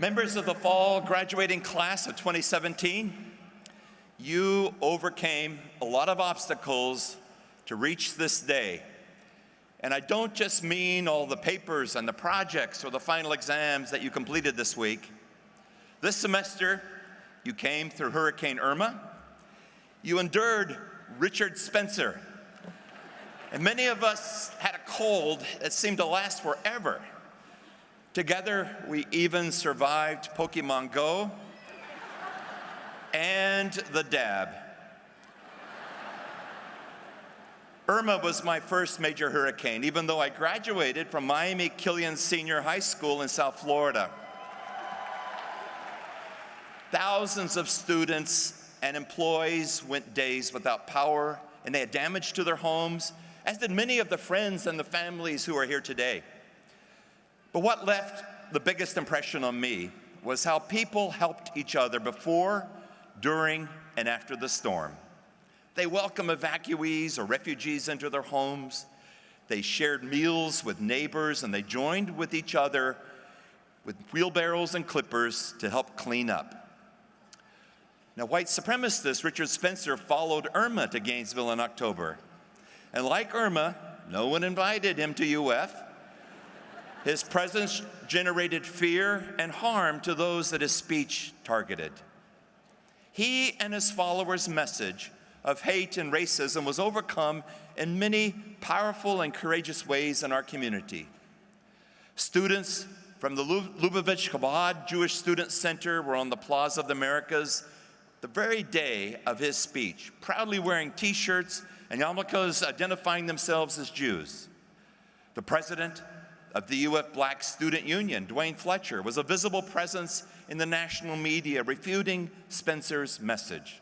Members of the fall graduating class of 2017, you overcame a lot of obstacles to reach this day. And I don't just mean all the papers and the projects or the final exams that you completed this week. This semester, you came through Hurricane Irma. You endured Richard Spencer. And many of us had a cold that seemed to last forever. Together, we even survived Pokemon Go and the dab. Irma was my first major hurricane, even though I graduated from Miami Killian Senior High School in South Florida. Thousands of students and employees went days without power, and they had damage to their homes, as did many of the friends and the families who are here today. But what left the biggest impression on me was how people helped each other before, during, and after the storm. They welcomed evacuees or refugees into their homes. They shared meals with neighbors, and they joined with each other with wheelbarrows and clippers to help clean up. Now, white supremacist Richard Spencer followed Irma to Gainesville in October. And like Irma, no one invited him to UF. His presence generated fear and harm to those that his speech targeted. He and his followers' message of hate and racism was overcome in many powerful and courageous ways in our community. Students from the Lubavitch Chabad Jewish Student Center were on the Plaza of the Americas the very day of his speech, proudly wearing T-shirts and yarmulkes identifying themselves as Jews. The president of the UF Black Student Union, Dwayne Fletcher, was a visible presence in the national media refuting Spencer's message.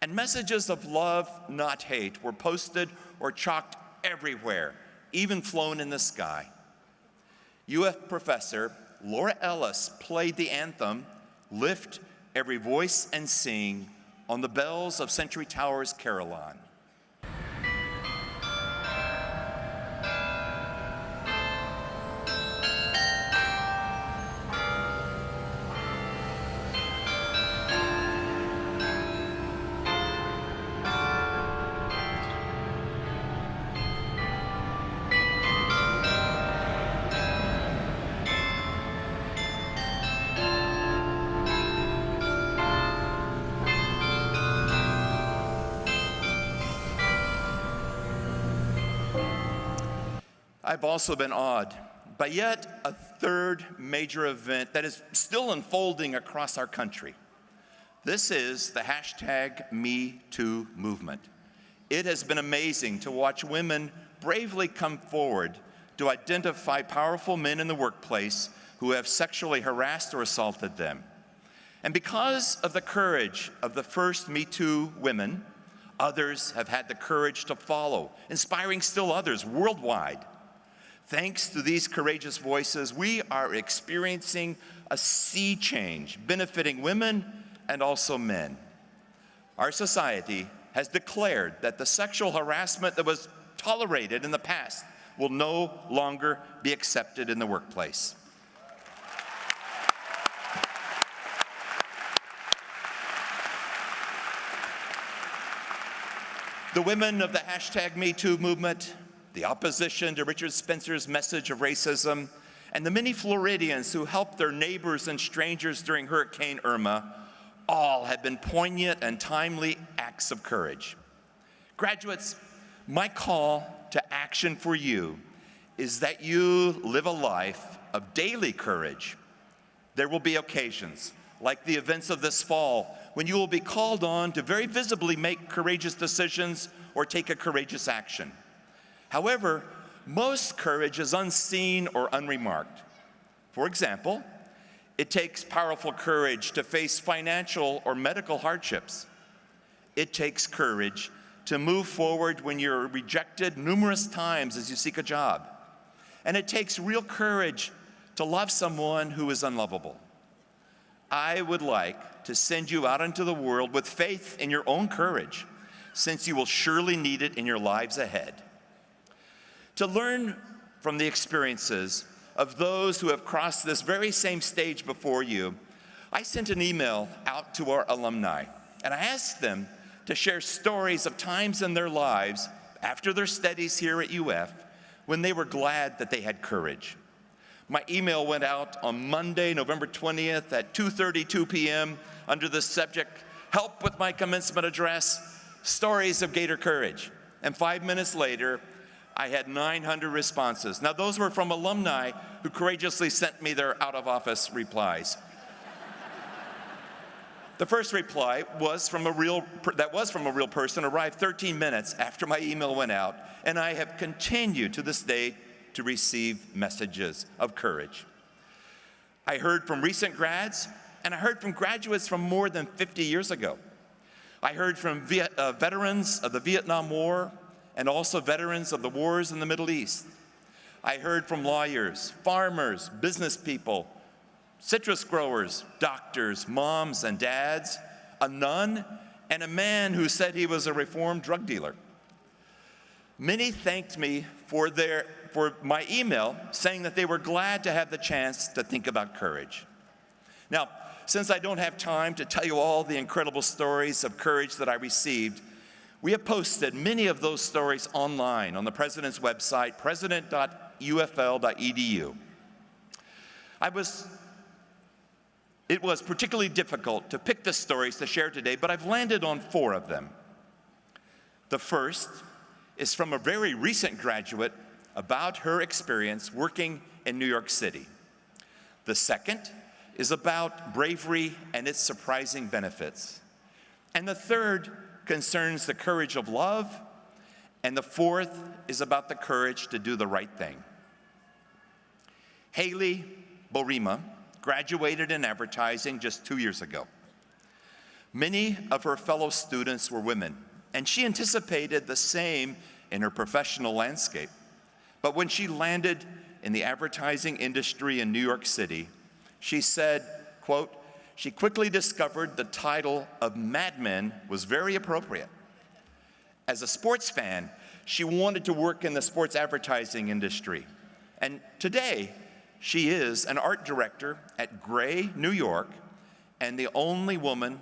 And messages of love, not hate, were posted or chalked everywhere, even flown in the sky. UF professor Laura Ellis played the anthem, "Lift Every Voice and Sing," on the bells of Century Towers Carillon. I've also been awed by yet a third major event that is still unfolding across our country. This is the #MeToo movement. It has been amazing to watch women bravely come forward to identify powerful men in the workplace who have sexually harassed or assaulted them. And because of the courage of the first MeToo women, others have had the courage to follow, inspiring still others worldwide. Thanks to these courageous voices, we are experiencing a sea change benefiting women and also men. Our society has declared that the sexual harassment that was tolerated in the past will no longer be accepted in the workplace. The women of the #MeToo movement, the opposition to Richard Spencer's message of racism, and the many Floridians who helped their neighbors and strangers during Hurricane Irma all have been poignant and timely acts of courage. Graduates, my call to action for you is that you live a life of daily courage. There will be occasions, like the events of this fall, when you will be called on to very visibly make courageous decisions or take a courageous action. However, most courage is unseen or unremarked. For example, it takes powerful courage to face financial or medical hardships. It takes courage to move forward when you're rejected numerous times as you seek a job. And it takes real courage to love someone who is unlovable. I would like to send you out into the world with faith in your own courage, since you will surely need it in your lives ahead. To learn from the experiences of those who have crossed this very same stage before you, I sent an email out to our alumni, and I asked them to share stories of times in their lives after their studies here at UF when they were glad that they had courage. My email went out on Monday, November 20th at 2:32 p.m. under the subject, "Help with my commencement address, stories of Gator courage." And 5 minutes later, I had 900 responses. Now, those were from alumni who courageously sent me their out-of-office replies. The first reply was from a real person, arrived 13 minutes after my email went out, and I have continued to this day to receive messages of courage. I heard from recent grads, and I heard from graduates from more than 50 years ago. I heard from veterans of the Vietnam War and also veterans of the wars in the Middle East. I heard from lawyers, farmers, business people, citrus growers, doctors, moms and dads, a nun, and a man who said he was a reformed drug dealer. Many thanked me for my email, saying that they were glad to have the chance to think about courage. Now, since I don't have time to tell you all the incredible stories of courage that I received, we have posted many of those stories online on the President's website, president.ufl.edu. It was particularly difficult to pick the stories to share today, but I've landed on 4 of them. The first is from a very recent graduate about her experience working in New York City. The second is about bravery and its surprising benefits. And the third concerns the courage of love, and the fourth is about the courage to do the right thing. Haley Borima graduated in advertising just 2 years ago. Many of her fellow students were women, and she anticipated the same in her professional landscape. But when she landed in the advertising industry in New York City, she said, quote, she quickly discovered the title of Mad Men was very appropriate. As a sports fan, she wanted to work in the sports advertising industry. And today, she is an art director at Gray, New York, and the only woman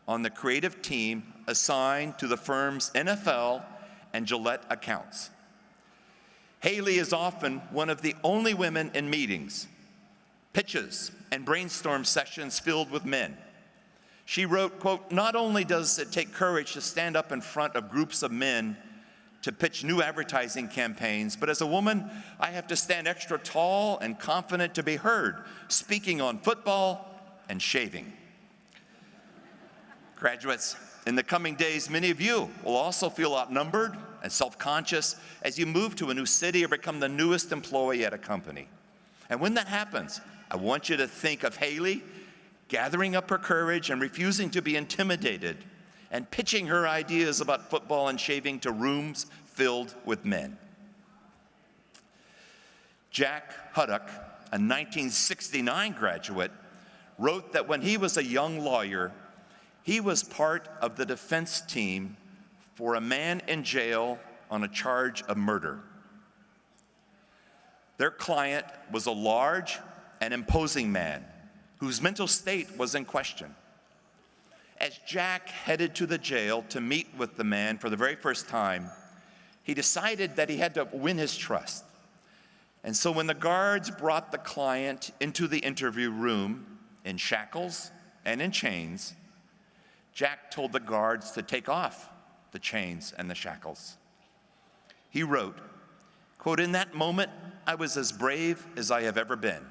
on the creative team assigned to the firm's NFL and Gillette accounts. Haley is often one of the only women in meetings, pitches, and brainstorm sessions filled with men. She wrote, quote, not only does it take courage to stand up in front of groups of men to pitch new advertising campaigns, but as a woman, I have to stand extra tall and confident to be heard, speaking on football and shaving. Graduates, in the coming days, many of you will also feel outnumbered and self-conscious as you move to a new city or become the newest employee at a company. And when that happens, I want you to think of Haley gathering up her courage and refusing to be intimidated and pitching her ideas about football and shaving to rooms filled with men. Jack Huddock, a 1969 graduate, wrote that when he was a young lawyer, he was part of the defense team for a man in jail on a charge of murder. Their client was a large and imposing man whose mental state was in question. As Jack headed to the jail to meet with the man for the very first time, he decided that he had to win his trust. And so when the guards brought the client into the interview room in shackles and in chains, Jack told the guards to take off the chains and the shackles. He wrote, quote, in that moment, I was as brave as I have ever been.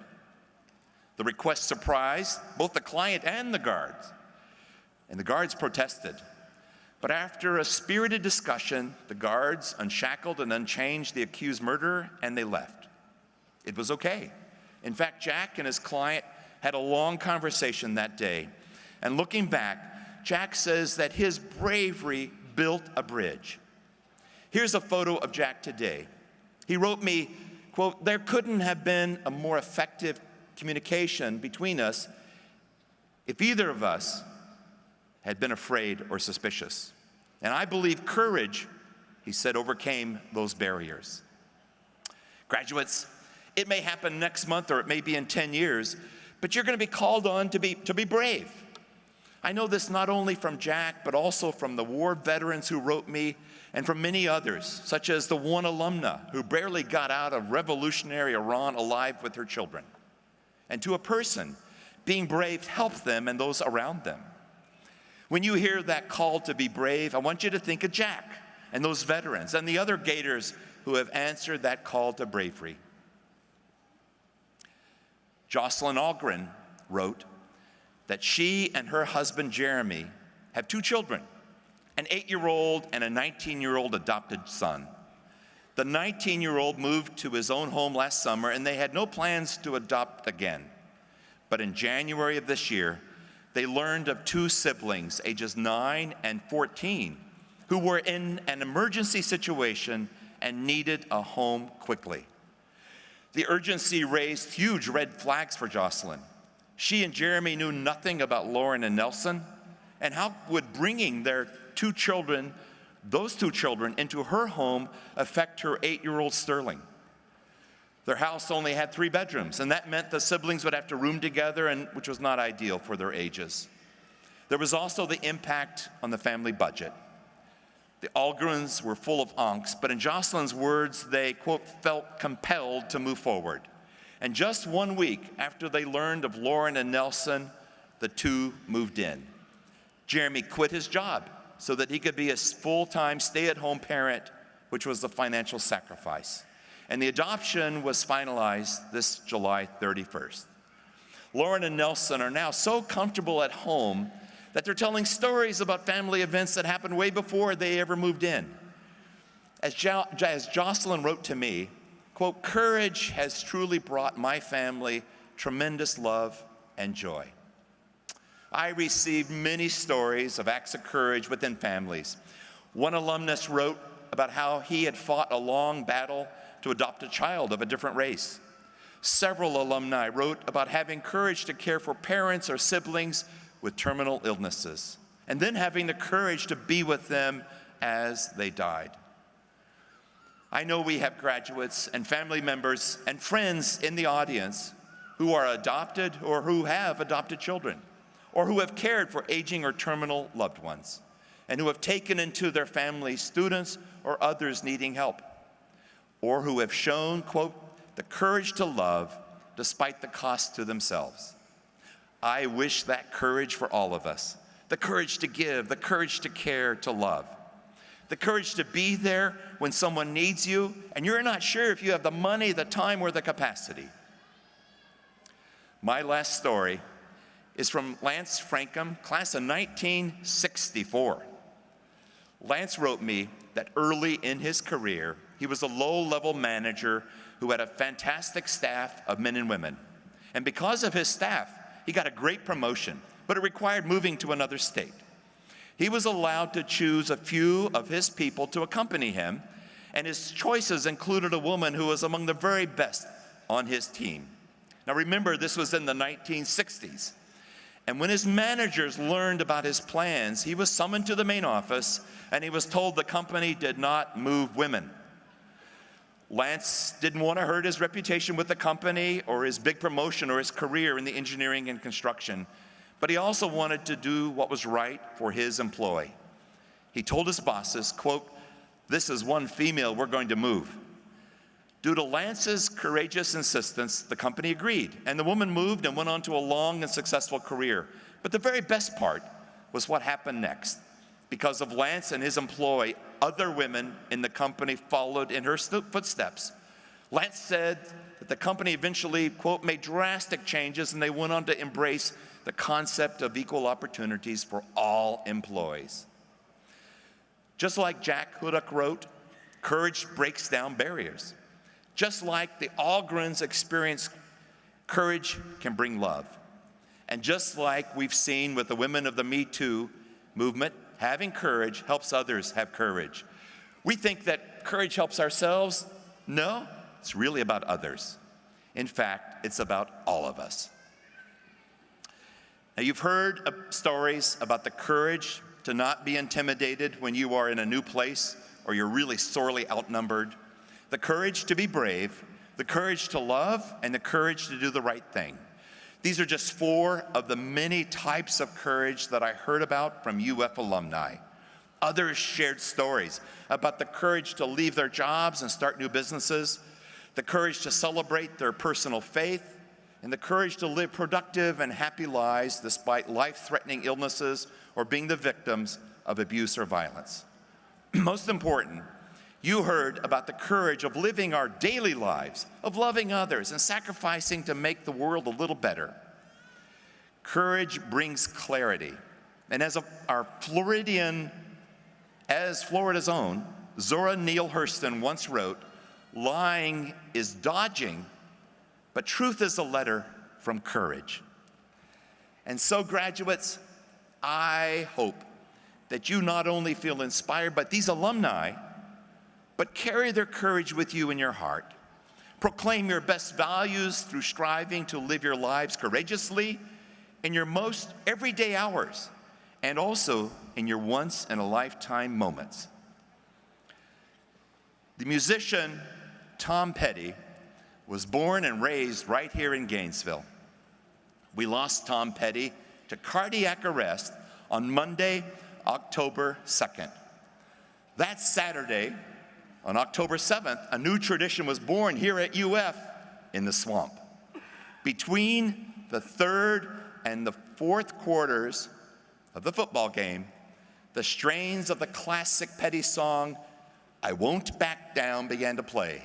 The request surprised both the client and the guards protested. But after a spirited discussion, the guards unshackled and unchained the accused murderer, and they left. It was okay. In fact, Jack and his client had a long conversation that day. And looking back, Jack says that his bravery built a bridge. Here's a photo of Jack today. He wrote me, quote, there couldn't have been a more effective communication between us if either of us had been afraid or suspicious. And I believe courage, he said, overcame those barriers. Graduates, It may happen next month or it may be in 10 years, but you're going to be called on to be brave. I know this not only from Jack, but also from the war veterans who wrote me and from many others, such as the one alumna who barely got out of revolutionary Iran alive with her children. And to a person, being brave helps them and those around them. When you hear that call to be brave, I want you to think of Jack and those veterans and the other Gators who have answered that call to bravery. Jocelyn Algren wrote that she and her husband Jeremy have 2 children, an 8-year-old and a 19-year-old adopted son. The 19-year-old moved to his own home last summer, and they had no plans to adopt again. But in January of this year, they learned of 2 siblings, ages 9 and 14, who were in an emergency situation and needed a home quickly. The urgency raised huge red flags for Jocelyn. She and Jeremy knew nothing about Lauren and Nelson, and how would bringing their 2 children, those 2 children, into her home affect her 8-year-old Sterling? Their house only had 3 bedrooms, and that meant the siblings would have to room together, which was not ideal for their ages. There was also the impact on the family budget. The Algrens were full of angst, but in Jocelyn's words, they, quote, felt compelled to move forward. And just 1 week after they learned of Lauren and Nelson, the 2 moved in. Jeremy quit his job so that he could be a full-time stay-at-home parent, which was the financial sacrifice. And the adoption was finalized this July 31st. Lauren and Nelson are now so comfortable at home that they're telling stories about family events that happened way before they ever moved in. As Jocelyn wrote to me, quote, "Courage has truly brought my family tremendous love and joy." I received many stories of acts of courage within families. One alumnus wrote about how he had fought a long battle to adopt a child of a different race. Several alumni wrote about having courage to care for parents or siblings with terminal illnesses, and then having the courage to be with them as they died. I know we have graduates and family members and friends in the audience who are adopted or who have adopted children, or who have cared for aging or terminal loved ones, and who have taken into their family students or others needing help, or who have shown, quote, the courage to love despite the cost to themselves. I wish that courage for all of us, the courage to give, the courage to care, to love, the courage to be there when someone needs you and you're not sure if you have the money, the time, or the capacity. My last story is from Lance Frankham, class of 1964. Lance wrote me that early in his career, he was a low-level manager who had a fantastic staff of men and women. And because of his staff, he got a great promotion, but it required moving to another state. He was allowed to choose a few of his people to accompany him, and his choices included a woman who was among the very best on his team. Now remember, this was in the 1960s. And when his managers learned about his plans, he was summoned to the main office, and he was told the company did not move women. Lance didn't want to hurt his reputation with the company or his big promotion or his career in the engineering and construction, but he also wanted to do what was right for his employee. He told his bosses, quote, "This is one female we're going to move." Due to Lance's courageous insistence, the company agreed, and the woman moved and went on to a long and successful career. But the very best part was what happened next. Because of Lance and his employee, other women in the company followed in her footsteps. Lance said that the company eventually, quote, made drastic changes, and they went on to embrace the concept of equal opportunities for all employees. Just like Jack Hudak wrote, courage breaks down barriers. Just like the Algrens experience, courage can bring love. And just like we've seen with the women of the MeToo movement, having courage helps others have courage. We think that courage helps ourselves. No, it's really about others. In fact, it's about all of us. Now, you've heard stories about the courage to not be intimidated when you are in a new place or you're really sorely outnumbered, the courage to be brave the courage to love, and the courage to do the right thing. These are just 4 of the many types of courage that I heard about from UF alumni. Others shared stories about the courage to leave their jobs and start new businesses, the courage to celebrate their personal faith, and the courage to live productive and happy lives despite life-threatening illnesses or being the victims of abuse or violence. Most important, you heard about the courage of living our daily lives, of loving others and sacrificing to make the world a little better. Courage brings clarity. And as Florida's own, Zora Neale Hurston once wrote, "Lying is dodging, but truth is a letter from courage." And so, graduates, I hope that you not only feel inspired by these alumni, but carry their courage with you in your heart. Proclaim your best values through striving to live your lives courageously in your most everyday hours, and also in your once-in-a-lifetime moments. The musician Tom Petty was born and raised right here in Gainesville. We lost Tom Petty to cardiac arrest on Monday, October 2nd. That Saturday, on October 7th, a new tradition was born here at UF in the swamp. Between the 3rd and the 4th quarters of the football game, the strains of the classic Petty song, "I Won't Back Down," began to play.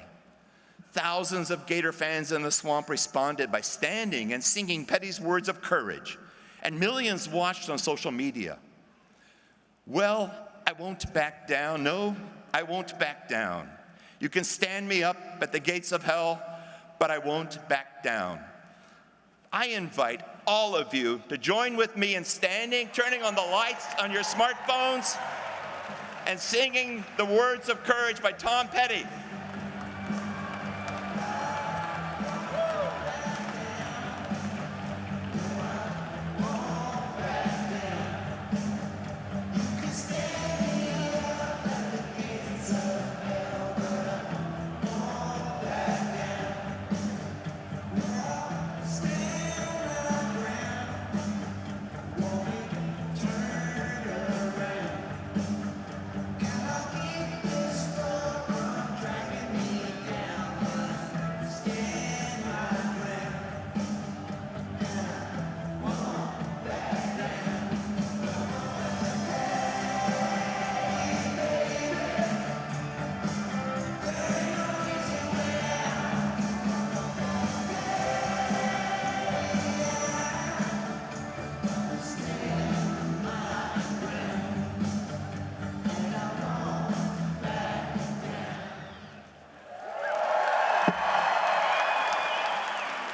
Thousands of Gator fans in the swamp responded by standing and singing Petty's words of courage, and millions watched on social media. Well, I won't back down. No, I won't back down. You can stand me up at the gates of hell, but I won't back down. I invite all of you to join with me in standing, turning on the lights on your smartphones, and singing the words of courage by Tom Petty.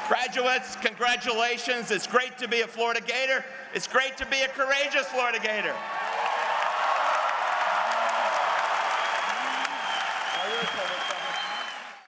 Graduates, congratulations. It's great to be a Florida Gator. It's great to be a courageous Florida Gator.